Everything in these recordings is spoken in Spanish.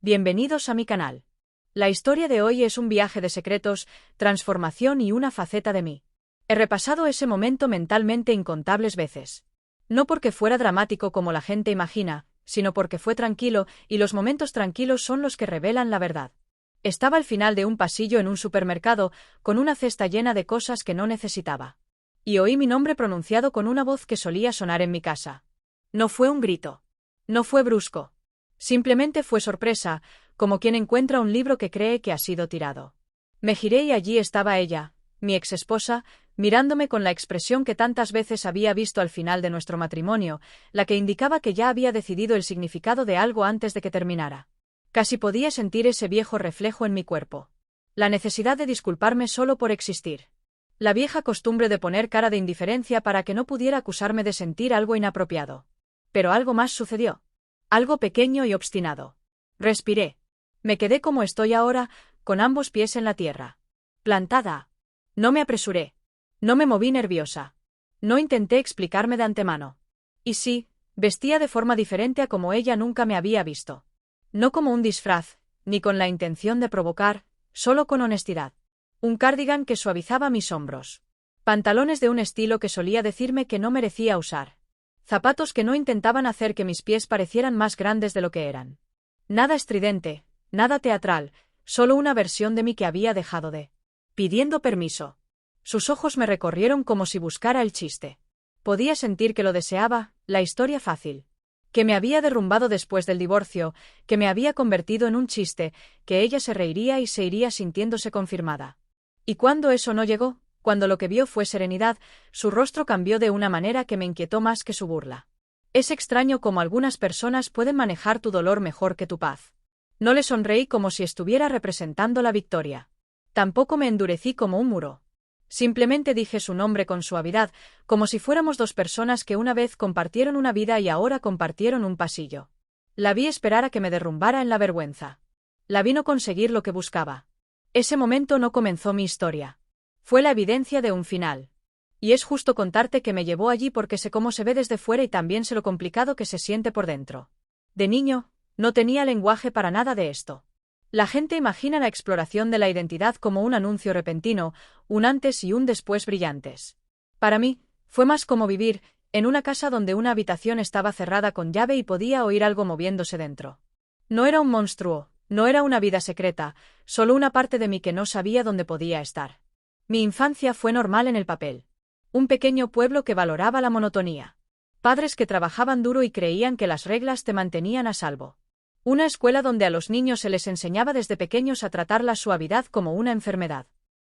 Bienvenidos a mi canal. La historia de hoy es un viaje de secretos, transformación y una faceta de mí. He repasado ese momento mentalmente incontables veces. No porque fuera dramático como la gente imagina, sino porque fue tranquilo, y los momentos tranquilos son los que revelan la verdad. Estaba al final de un pasillo en un supermercado, con una cesta llena de cosas que no necesitaba. Y oí mi nombre pronunciado con una voz que solía sonar en mi casa. No fue un grito. No fue brusco. Simplemente fue sorpresa, como quien encuentra un libro que cree que ha sido tirado. Me giré y allí estaba ella, mi exesposa, mirándome con la expresión que tantas veces había visto al final de nuestro matrimonio, la que indicaba que ya había decidido el significado de algo antes de que terminara. Casi podía sentir ese viejo reflejo en mi cuerpo. La necesidad de disculparme solo por existir. La vieja costumbre de poner cara de indiferencia para que no pudiera acusarme de sentir algo inapropiado. Pero algo más sucedió. Algo pequeño y obstinado. Respiré. Me quedé como estoy ahora, con ambos pies en la tierra. Plantada. No me apresuré. No me moví nerviosa. No intenté explicarme de antemano. Y sí, vestía de forma diferente a como ella nunca me había visto. No como un disfraz, ni con la intención de provocar, solo con honestidad. Un cardigan que suavizaba mis hombros. Pantalones de un estilo que solía decirme que no merecía usar. Zapatos que no intentaban hacer que mis pies parecieran más grandes de lo que eran. Nada estridente, nada teatral, solo una versión de mí que había dejado de. Pidiendo permiso. Sus ojos me recorrieron como si buscara el chiste. Podía sentir que lo deseaba, la historia fácil. Que me había derrumbado después del divorcio, que me había convertido en un chiste, que ella se reiría y se iría sintiéndose confirmada. Y cuando eso no llegó, cuando lo que vio fue serenidad, su rostro cambió de una manera que me inquietó más que su burla. Es extraño cómo algunas personas pueden manejar tu dolor mejor que tu paz. No le sonreí como si estuviera representando la victoria. Tampoco me endurecí como un muro. Simplemente dije su nombre con suavidad, como si fuéramos dos personas que una vez compartieron una vida y ahora compartieron un pasillo. La vi esperar a que me derrumbara en la vergüenza. La vi no conseguir lo que buscaba. Ese momento no comenzó mi historia. Fue la evidencia de un final. Y es justo contarte que me llevó allí porque sé cómo se ve desde fuera y también sé lo complicado que se siente por dentro. De niño, no tenía lenguaje para nada de esto. La gente imagina la exploración de la identidad como un anuncio repentino, un antes y un después brillantes. Para mí, fue más como vivir en una casa donde una habitación estaba cerrada con llave y podía oír algo moviéndose dentro. No era un monstruo, no era una vida secreta, solo una parte de mí que no sabía dónde podía estar. Mi infancia fue normal en el papel. Un pequeño pueblo que valoraba la monotonía. Padres que trabajaban duro y creían que las reglas te mantenían a salvo. Una escuela donde a los niños se les enseñaba desde pequeños a tratar la suavidad como una enfermedad.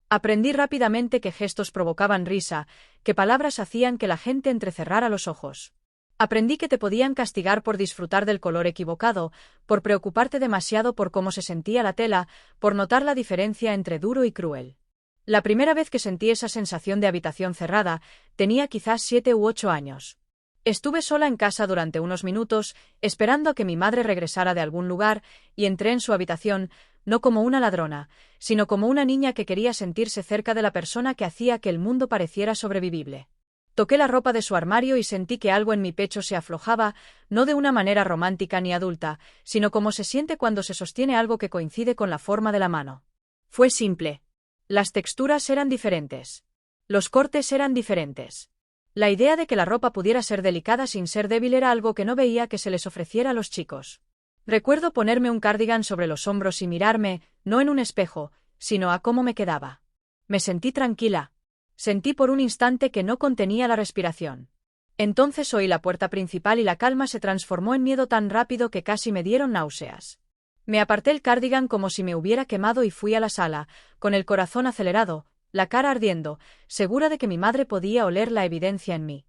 Aprendí rápidamente que gestos provocaban risa, que palabras hacían que la gente entrecerrara los ojos. Aprendí que te podían castigar por disfrutar del color equivocado, por preocuparte demasiado por cómo se sentía la tela, por notar la diferencia entre duro y cruel. La primera vez que sentí esa sensación de habitación cerrada, tenía quizás 7 u 8 años. Estuve sola en casa durante unos minutos, esperando a que mi madre regresara de algún lugar, y entré en su habitación, no como una ladrona, sino como una niña que quería sentirse cerca de la persona que hacía que el mundo pareciera sobrevivible. Toqué la ropa de su armario y sentí que algo en mi pecho se aflojaba, no de una manera romántica ni adulta, sino como se siente cuando se sostiene algo que coincide con la forma de la mano. Fue simple. Las texturas eran diferentes. Los cortes eran diferentes. La idea de que la ropa pudiera ser delicada sin ser débil era algo que no veía que se les ofreciera a los chicos. Recuerdo ponerme un cardigan sobre los hombros y mirarme, no en un espejo, sino a cómo me quedaba. Me sentí tranquila. Sentí por un instante que no contenía la respiración. Entonces oí la puerta principal y la calma se transformó en miedo tan rápido que casi me dieron náuseas. Me aparté el cardigan como si me hubiera quemado y fui a la sala, con el corazón acelerado, la cara ardiendo, segura de que mi madre podía oler la evidencia en mí.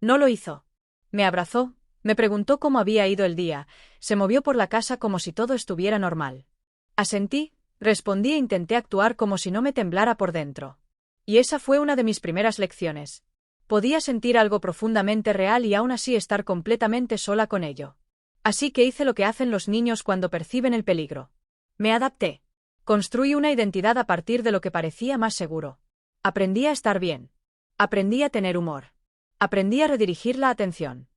No lo hizo. Me abrazó, me preguntó cómo había ido el día, se movió por la casa como si todo estuviera normal. Asentí, respondí e intenté actuar como si no me temblara por dentro. Y esa fue una de mis primeras lecciones. Podía sentir algo profundamente real y aún así estar completamente sola con ello. Así que hice lo que hacen los niños cuando perciben el peligro. Me adapté. Construí una identidad a partir de lo que parecía más seguro. Aprendí a estar bien. Aprendí a tener humor. Aprendí a redirigir la atención.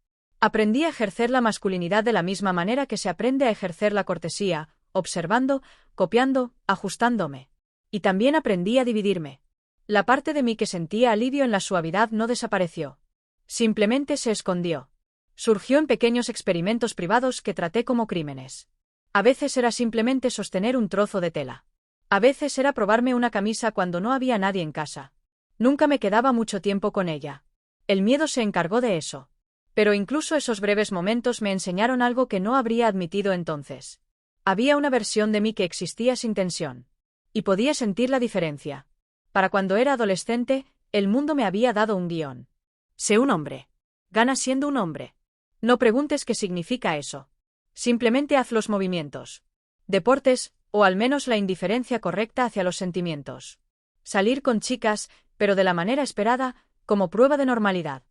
Aprendí a ejercer la masculinidad de la misma manera que se aprende a ejercer la cortesía, observando, copiando, ajustándome. Y también aprendí a dividirme. La parte de mí que sentía alivio en la suavidad no desapareció. Simplemente se escondió. Surgió en pequeños experimentos privados que traté como crímenes. A veces era simplemente sostener un trozo de tela. A veces era probarme una camisa cuando no había nadie en casa. Nunca me quedaba mucho tiempo con ella. El miedo se encargó de eso. Pero incluso esos breves momentos me enseñaron algo que no habría admitido entonces. Había una versión de mí que existía sin tensión. Y podía sentir la diferencia. Para cuando era adolescente, el mundo me había dado un guión. Sé un hombre. Gana siendo un hombre. No preguntes qué significa eso. Simplemente haz los movimientos. Deportes, o al menos la indiferencia correcta hacia los sentimientos. Salir con chicas, pero de la manera esperada, como prueba de normalidad.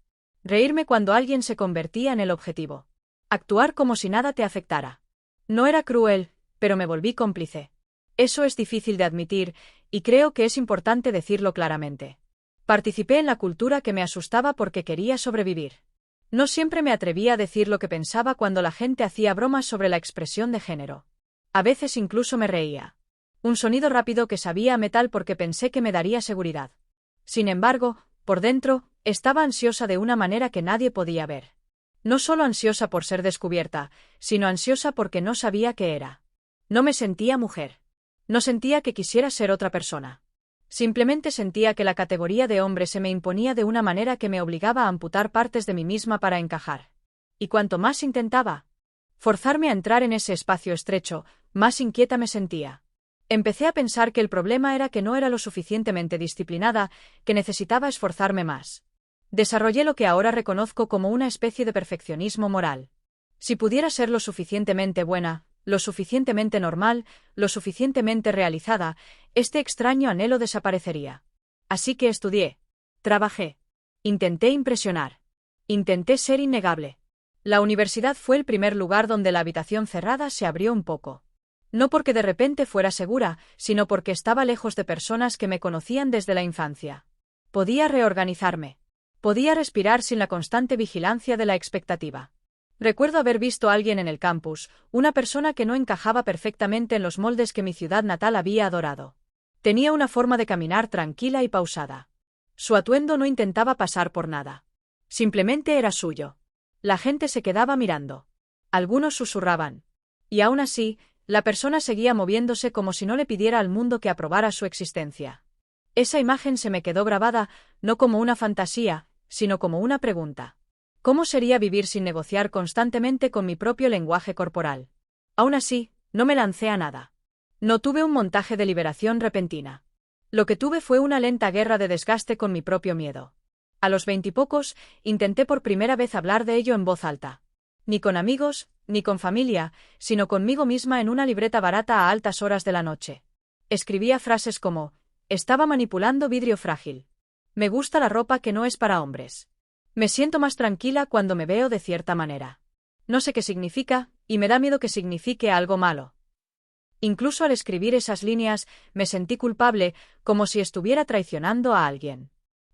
Reírme cuando alguien se convertía en el objetivo. Actuar como si nada te afectara. No era cruel, pero me volví cómplice. Eso es difícil de admitir, y creo que es importante decirlo claramente. Participé en la cultura que me asustaba porque quería sobrevivir. No siempre me atrevía a decir lo que pensaba cuando la gente hacía bromas sobre la expresión de género. A veces incluso me reía. Un sonido rápido que sabía a metal porque pensé que me daría seguridad. Sin embargo, por dentro, estaba ansiosa de una manera que nadie podía ver. No solo ansiosa por ser descubierta, sino ansiosa porque no sabía qué era. No me sentía mujer. No sentía que quisiera ser otra persona. Simplemente sentía que la categoría de hombre se me imponía de una manera que me obligaba a amputar partes de mí misma para encajar. Y cuanto más intentaba forzarme a entrar en ese espacio estrecho, más inquieta me sentía. Empecé a pensar que el problema era que no era lo suficientemente disciplinada, que necesitaba esforzarme más. Desarrollé lo que ahora reconozco como una especie de perfeccionismo moral. Si pudiera ser lo suficientemente buena, lo suficientemente normal, lo suficientemente realizada, este extraño anhelo desaparecería. Así que estudié. Trabajé. Intenté impresionar. Intenté ser innegable. La universidad fue el primer lugar donde la habitación cerrada se abrió un poco. No porque de repente fuera segura, sino porque estaba lejos de personas que me conocían desde la infancia. Podía reorganizarme. Podía respirar sin la constante vigilancia de la expectativa. Recuerdo haber visto a alguien en el campus, una persona que no encajaba perfectamente en los moldes que mi ciudad natal había adorado. Tenía una forma de caminar tranquila y pausada. Su atuendo no intentaba pasar por nada. Simplemente era suyo. La gente se quedaba mirando. Algunos susurraban. Y aún así, la persona seguía moviéndose como si no le pidiera al mundo que aprobara su existencia. Esa imagen se me quedó grabada, no como una fantasía, sino como una pregunta. ¿Cómo sería vivir sin negociar constantemente con mi propio lenguaje corporal? Aún así, no me lancé a nada. No tuve un montaje de liberación repentina. Lo que tuve fue una lenta guerra de desgaste con mi propio miedo. A los 20 y pocos, intenté por primera vez hablar de ello en voz alta. Ni con amigos, ni con familia, sino conmigo misma en una libreta barata a altas horas de la noche. Escribía frases como: estaba manipulando vidrio frágil. Me gusta la ropa que no es para hombres. Me siento más tranquila cuando me veo de cierta manera. No sé qué significa, y me da miedo que signifique algo malo. Incluso al escribir esas líneas, me sentí culpable, como si estuviera traicionando a alguien.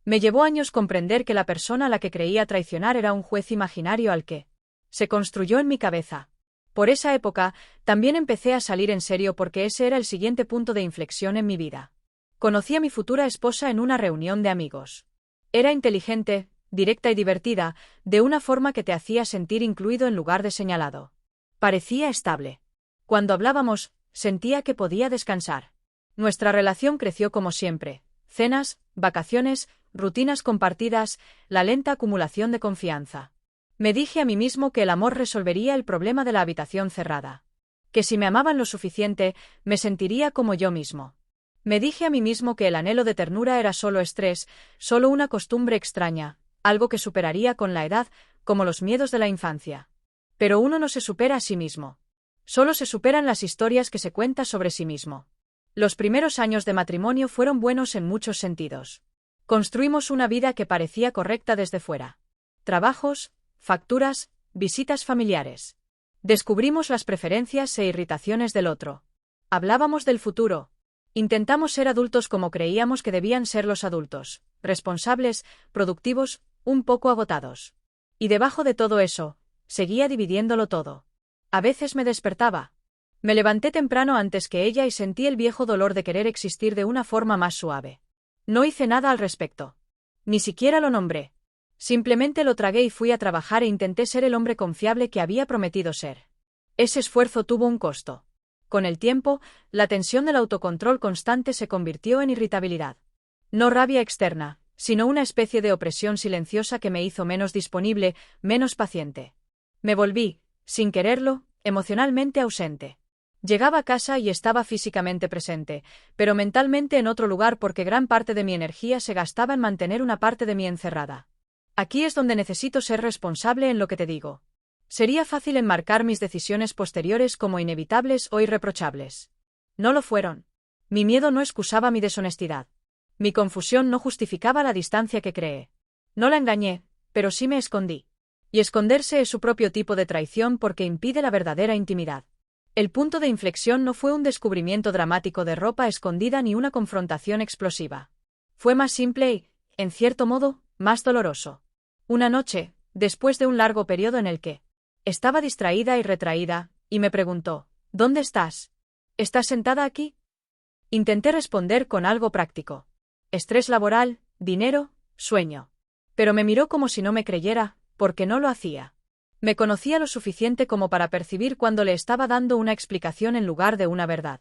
Me llevó años comprender que la persona a la que creía traicionar era un juez imaginario al que se construyó en mi cabeza. Por esa época, también empecé a salir en serio porque ese era el siguiente punto de inflexión en mi vida. Conocí a mi futura esposa en una reunión de amigos. Era inteligente, directa y divertida, de una forma que te hacía sentir incluido en lugar de señalado. Parecía estable. Cuando hablábamos, sentía que podía descansar. Nuestra relación creció como siempre: cenas, vacaciones, rutinas compartidas, la lenta acumulación de confianza. Me dije a mí mismo que el amor resolvería el problema de la habitación cerrada. Que si me amaban lo suficiente, me sentiría como yo mismo. Me dije a mí mismo que el anhelo de ternura era solo estrés, solo una costumbre extraña, algo que superaría con la edad, como los miedos de la infancia. Pero uno no se supera a sí mismo. Solo se superan las historias que se cuenta sobre sí mismo. Los primeros años de matrimonio fueron buenos en muchos sentidos. Construimos una vida que parecía correcta desde fuera. Trabajos, facturas, visitas familiares. Descubrimos las preferencias e irritaciones del otro. Hablábamos del futuro. Intentamos ser adultos como creíamos que debían ser los adultos, responsables, productivos, un poco agotados. Y debajo de todo eso, seguía dividiéndolo todo. A veces me despertaba. Me levanté temprano antes que ella y sentí el viejo dolor de querer existir de una forma más suave. No hice nada al respecto. Ni siquiera lo nombré. Simplemente lo tragué y fui a trabajar e intenté ser el hombre confiable que había prometido ser. Ese esfuerzo tuvo un costo. Con el tiempo, la tensión del autocontrol constante se convirtió en irritabilidad. No rabia externa, sino una especie de opresión silenciosa que me hizo menos disponible, menos paciente. Me volví, sin quererlo, emocionalmente ausente. Llegaba a casa y estaba físicamente presente, pero mentalmente en otro lugar porque gran parte de mi energía se gastaba en mantener una parte de mí encerrada. Aquí es donde necesito ser responsable en lo que te digo. Sería fácil enmarcar mis decisiones posteriores como inevitables o irreprochables. No lo fueron. Mi miedo no excusaba mi deshonestidad. Mi confusión no justificaba la distancia que creé. No la engañé, pero sí me escondí. Y esconderse es su propio tipo de traición porque impide la verdadera intimidad. El punto de inflexión no fue un descubrimiento dramático de ropa escondida ni una confrontación explosiva. Fue más simple y, en cierto modo, más doloroso. Una noche, después de un largo periodo en el que estaba distraída y retraída, y me preguntó, ¿dónde estás? ¿Estás sentada aquí? Intenté responder con algo práctico. Estrés laboral, dinero, sueño. Pero me miró como si no me creyera, porque no lo hacía. Me conocía lo suficiente como para percibir cuando le estaba dando una explicación en lugar de una verdad.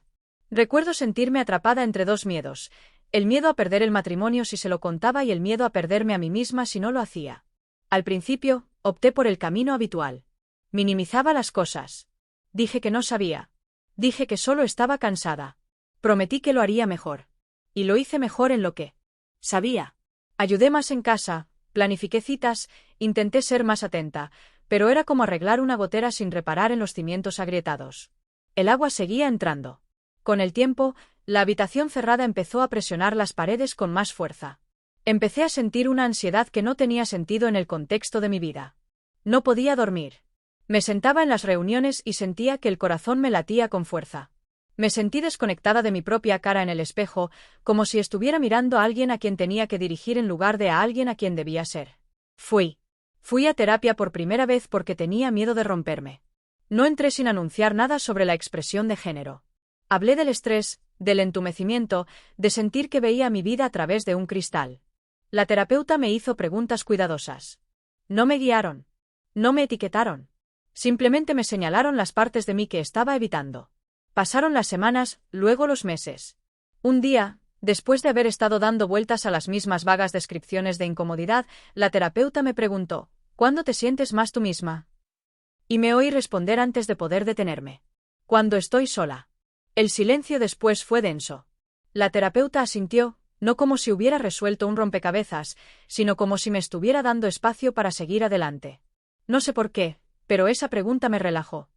Recuerdo sentirme atrapada entre dos miedos, el miedo a perder el matrimonio si se lo contaba y el miedo a perderme a mí misma si no lo hacía. Al principio, opté por el camino habitual. Minimizaba las cosas. Dije que no sabía. Dije que solo estaba cansada. Prometí que lo haría mejor. Y lo hice mejor en lo que sabía. Ayudé más en casa, planifiqué citas, intenté ser más atenta, pero era como arreglar una gotera sin reparar en los cimientos agrietados. El agua seguía entrando. Con el tiempo, la habitación cerrada empezó a presionar las paredes con más fuerza. Empecé a sentir una ansiedad que no tenía sentido en el contexto de mi vida. No podía dormir. Me sentaba en las reuniones y sentía que el corazón me latía con fuerza. Me sentí desconectada de mi propia cara en el espejo, como si estuviera mirando a alguien a quien tenía que dirigir en lugar de a alguien a quien debía ser. Fui a terapia por primera vez porque tenía miedo de romperme. No entré sin anunciar nada sobre la expresión de género. Hablé del estrés, del entumecimiento, de sentir que veía mi vida a través de un cristal. La terapeuta me hizo preguntas cuidadosas. No me guiaron. No me etiquetaron. Simplemente me señalaron las partes de mí que estaba evitando. Pasaron las semanas, luego los meses. Un día, después de haber estado dando vueltas a las mismas vagas descripciones de incomodidad, la terapeuta me preguntó, ¿cuándo te sientes más tú misma? Y me oí responder antes de poder detenerme. Cuando estoy sola. El silencio después fue denso. La terapeuta asintió, no como si hubiera resuelto un rompecabezas, sino como si me estuviera dando espacio para seguir adelante. No sé por qué, pero esa pregunta me relajó.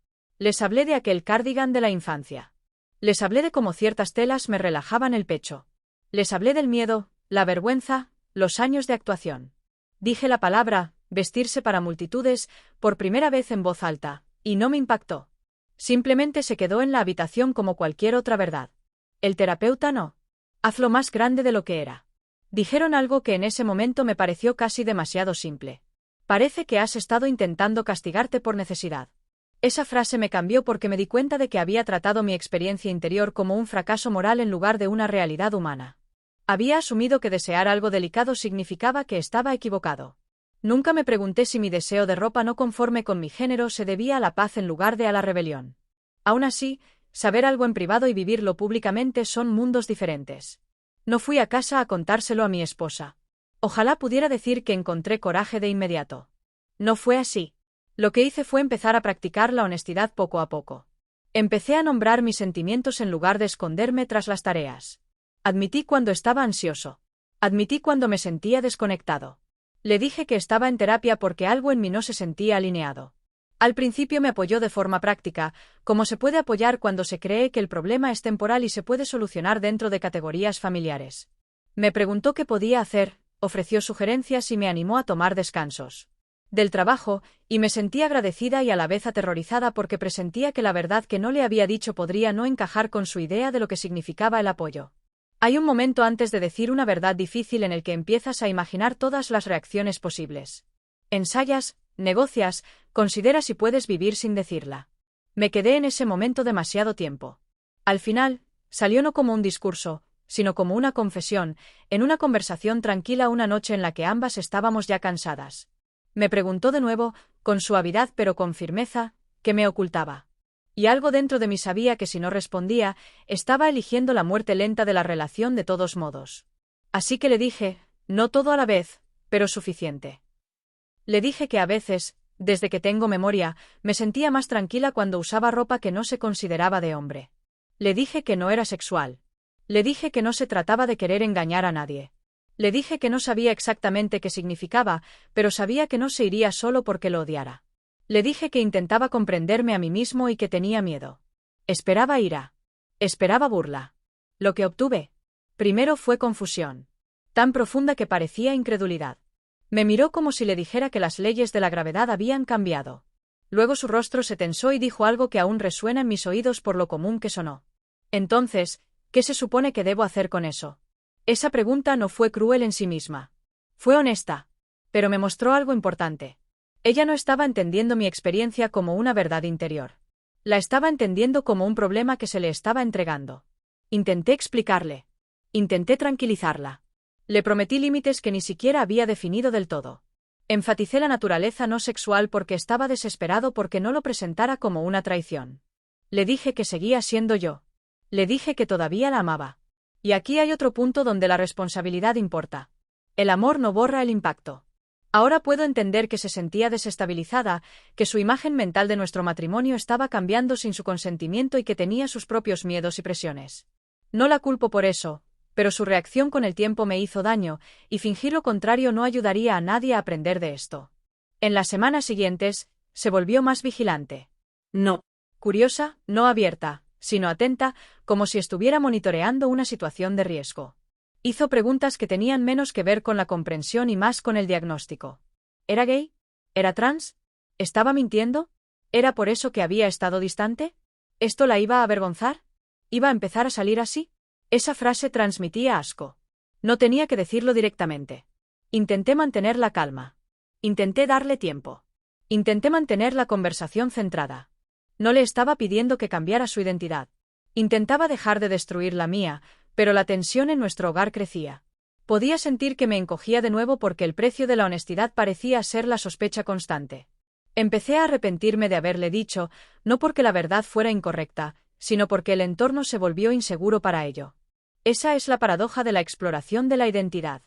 Les hablé de aquel cardigan de la infancia. Les hablé de cómo ciertas telas me relajaban el pecho. Les hablé del miedo, la vergüenza, los años de actuación. Dije la palabra, vestirse para multitudes, por primera vez en voz alta, y no me impactó. Simplemente se quedó en la habitación como cualquier otra verdad. El terapeuta no. Hazlo más grande de lo que era. Dijeron algo que en ese momento me pareció casi demasiado simple. Parece que has estado intentando castigarte por necesidad. Esa frase me cambió porque me di cuenta de que había tratado mi experiencia interior como un fracaso moral en lugar de una realidad humana. Había asumido que desear algo delicado significaba que estaba equivocado. Nunca me pregunté si mi deseo de ropa no conforme con mi género se debía a la paz en lugar de a la rebelión. Aún así, saber algo en privado y vivirlo públicamente son mundos diferentes. No fui a casa a contárselo a mi esposa. Ojalá pudiera decir que encontré coraje de inmediato. No fue así. Lo que hice fue empezar a practicar la honestidad poco a poco. Empecé a nombrar mis sentimientos en lugar de esconderme tras las tareas. Admití cuando estaba ansioso. Admití cuando me sentía desconectado. Le dije que estaba en terapia porque algo en mí no se sentía alineado. Al principio me apoyó de forma práctica, como se puede apoyar cuando se cree que el problema es temporal y se puede solucionar dentro de categorías familiares. Me preguntó qué podía hacer, ofreció sugerencias y me animó a tomar descansos del trabajo, y me sentí agradecida y a la vez aterrorizada porque presentía que la verdad que no le había dicho podría no encajar con su idea de lo que significaba el apoyo. Hay un momento antes de decir una verdad difícil en el que empiezas a imaginar todas las reacciones posibles. Ensayas, negocias, considera si puedes vivir sin decirla. Me quedé en ese momento demasiado tiempo. Al final, salió no como un discurso, sino como una confesión, en una conversación tranquila una noche en la que ambas estábamos ya cansadas. Me preguntó de nuevo, con suavidad pero con firmeza, qué me ocultaba. Y algo dentro de mí sabía que si no respondía, estaba eligiendo la muerte lenta de la relación de todos modos. Así que le dije, no todo a la vez, pero suficiente. Le dije que a veces, desde que tengo memoria, me sentía más tranquila cuando usaba ropa que no se consideraba de hombre. Le dije que no era sexual. Le dije que no se trataba de querer engañar a nadie. Le dije que no sabía exactamente qué significaba, pero sabía que no se iría solo porque lo odiara. Le dije que intentaba comprenderme a mí mismo y que tenía miedo. Esperaba ira. Esperaba burla. Lo que obtuve, primero fue confusión. Tan profunda que parecía incredulidad. Me miró como si le dijera que las leyes de la gravedad habían cambiado. Luego su rostro se tensó y dijo algo que aún resuena en mis oídos por lo común que sonó. Entonces, ¿qué se supone que debo hacer con eso? Esa pregunta no fue cruel en sí misma. Fue honesta. Pero me mostró algo importante. Ella no estaba entendiendo mi experiencia como una verdad interior. La estaba entendiendo como un problema que se le estaba entregando. Intenté explicarle. Intenté tranquilizarla. Le prometí límites que ni siquiera había definido del todo. Enfaticé la naturaleza no sexual porque estaba desesperado porque no lo presentara como una traición. Le dije que seguía siendo yo. Le dije que todavía la amaba. Y aquí hay otro punto donde la responsabilidad importa. El amor no borra el impacto. Ahora puedo entender que se sentía desestabilizada, que su imagen mental de nuestro matrimonio estaba cambiando sin su consentimiento y que tenía sus propios miedos y presiones. No la culpo por eso, pero su reacción con el tiempo me hizo daño, y fingir lo contrario no ayudaría a nadie a aprender de esto. En las semanas siguientes, se volvió más vigilante. No curiosa, no abierta, sino atenta, como si estuviera monitoreando una situación de riesgo. Hizo preguntas que tenían menos que ver con la comprensión y más con el diagnóstico. ¿Era gay? ¿Era trans? ¿Estaba mintiendo? ¿Era por eso que había estado distante? ¿Esto la iba a avergonzar? ¿Iba a empezar a salir así? Esa frase transmitía asco. No tenía que decirlo directamente. Intenté mantener la calma. Intenté darle tiempo. Intenté mantener la conversación centrada. No le estaba pidiendo que cambiara su identidad. Intentaba dejar de destruir la mía, pero la tensión en nuestro hogar crecía. Podía sentir que me encogía de nuevo porque el precio de la honestidad parecía ser la sospecha constante. Empecé a arrepentirme de haberle dicho, no porque la verdad fuera incorrecta, sino porque el entorno se volvió inseguro para ello. Esa es la paradoja de la exploración de la identidad.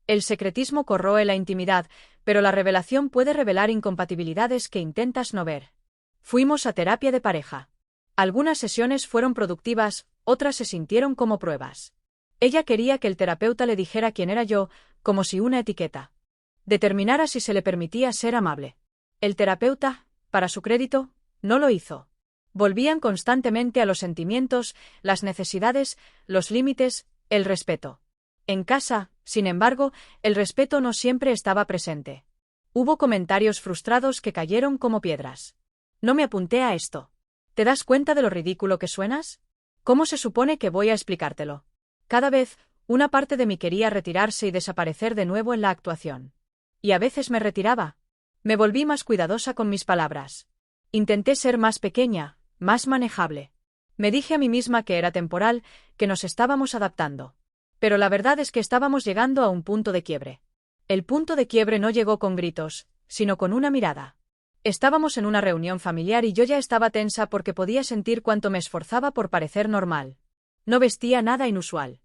El secretismo corroe la intimidad, pero la revelación puede revelar incompatibilidades que intentas no ver. Fuimos a terapia de pareja. Algunas sesiones fueron productivas, otras se sintieron como pruebas. Ella quería que el terapeuta le dijera quién era yo, como si una etiqueta determinara si se le permitía ser amable. El terapeuta, para su crédito, no lo hizo. Volvían constantemente a los sentimientos, las necesidades, los límites, el respeto. En casa, sin embargo, el respeto no siempre estaba presente. Hubo comentarios frustrados que cayeron como piedras. No me apunté a esto. ¿Te das cuenta de lo ridículo que suenas? ¿Cómo se supone que voy a explicártelo? Cada vez, una parte de mí quería retirarse y desaparecer de nuevo en la actuación. Y a veces me retiraba. Me volví más cuidadosa con mis palabras. Intenté ser más pequeña, más manejable. Me dije a mí misma que era temporal, que nos estábamos adaptando. Pero la verdad es que estábamos llegando a un punto de quiebre. El punto de quiebre no llegó con gritos, sino con una mirada. Estábamos en una reunión familiar y yo ya estaba tensa porque podía sentir cuánto me esforzaba por parecer normal. No vestía nada inusual.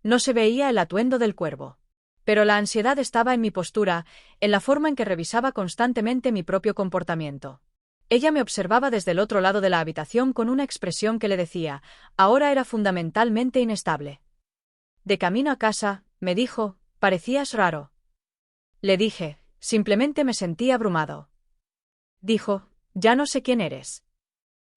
No se veía el atuendo del cuervo. Pero la ansiedad estaba en mi postura, en la forma en que revisaba constantemente mi propio comportamiento. Ella me observaba desde el otro lado de la habitación con una expresión que le decía, ahora era fundamentalmente inestable. De camino a casa, me dijo, parecías raro. Le dije, simplemente me sentí abrumado. Dijo, ya no sé quién eres.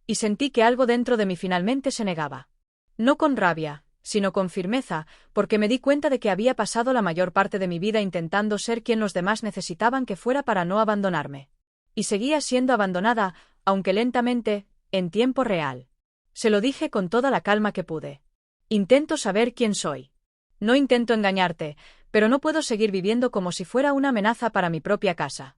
Y sentí que algo dentro de mí finalmente se negaba. No con rabia, sino con firmeza, porque me di cuenta de que había pasado la mayor parte de mi vida intentando ser quien los demás necesitaban que fuera para no abandonarme. Y seguía siendo abandonada, aunque lentamente, en tiempo real. Se lo dije con toda la calma que pude. Intento saber quién soy. No intento engañarte, pero no puedo seguir viviendo como si fuera una amenaza para mi propia casa.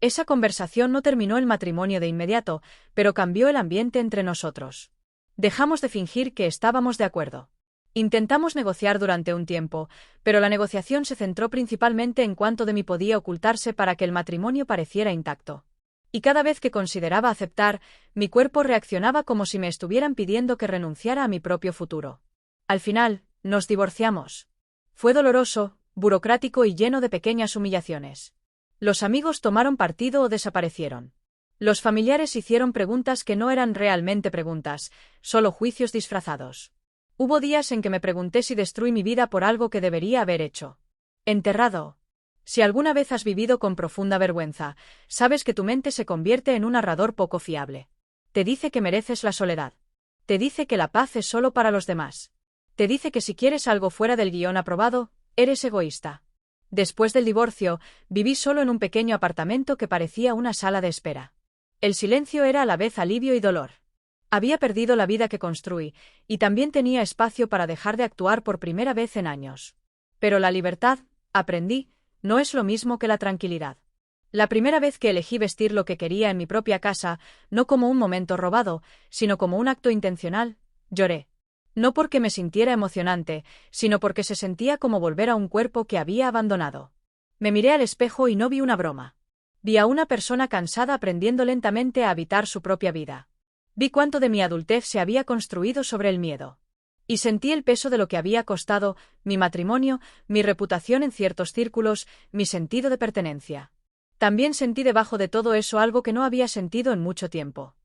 Esa conversación no terminó el matrimonio de inmediato, pero cambió el ambiente entre nosotros. Dejamos de fingir que estábamos de acuerdo. Intentamos negociar durante un tiempo, pero la negociación se centró principalmente en cuánto de mí podía ocultarse para que el matrimonio pareciera intacto. Y cada vez que consideraba aceptar, mi cuerpo reaccionaba como si me estuvieran pidiendo que renunciara a mi propio futuro. Al final, nos divorciamos. Fue doloroso, burocrático y lleno de pequeñas humillaciones. Los amigos tomaron partido o desaparecieron. Los familiares hicieron preguntas que no eran realmente preguntas, solo juicios disfrazados. Hubo días en que me pregunté si destruí mi vida por algo que debería haber hecho. Enterrado. Si alguna vez has vivido con profunda vergüenza, sabes que tu mente se convierte en un narrador poco fiable. Te dice que mereces la soledad. Te dice que la paz es solo para los demás. Te dice que si quieres algo fuera del guión aprobado, eres egoísta. Después del divorcio, viví solo en un pequeño apartamento que parecía una sala de espera. El silencio era a la vez alivio y dolor. Había perdido la vida que construí, y también tenía espacio para dejar de actuar por primera vez en años. Pero la libertad, aprendí, no es lo mismo que la tranquilidad. La primera vez que elegí vestir lo que quería en mi propia casa, no como un momento robado, sino como un acto intencional, lloré. No porque me sintiera emocionante, sino porque se sentía como volver a un cuerpo que había abandonado. Me miré al espejo y no vi una broma. Vi a una persona cansada aprendiendo lentamente a habitar su propia vida. Vi cuánto de mi adultez se había construido sobre el miedo. Y sentí el peso de lo que había costado, mi matrimonio, mi reputación en ciertos círculos, mi sentido de pertenencia. También sentí debajo de todo eso algo que no había sentido en mucho tiempo.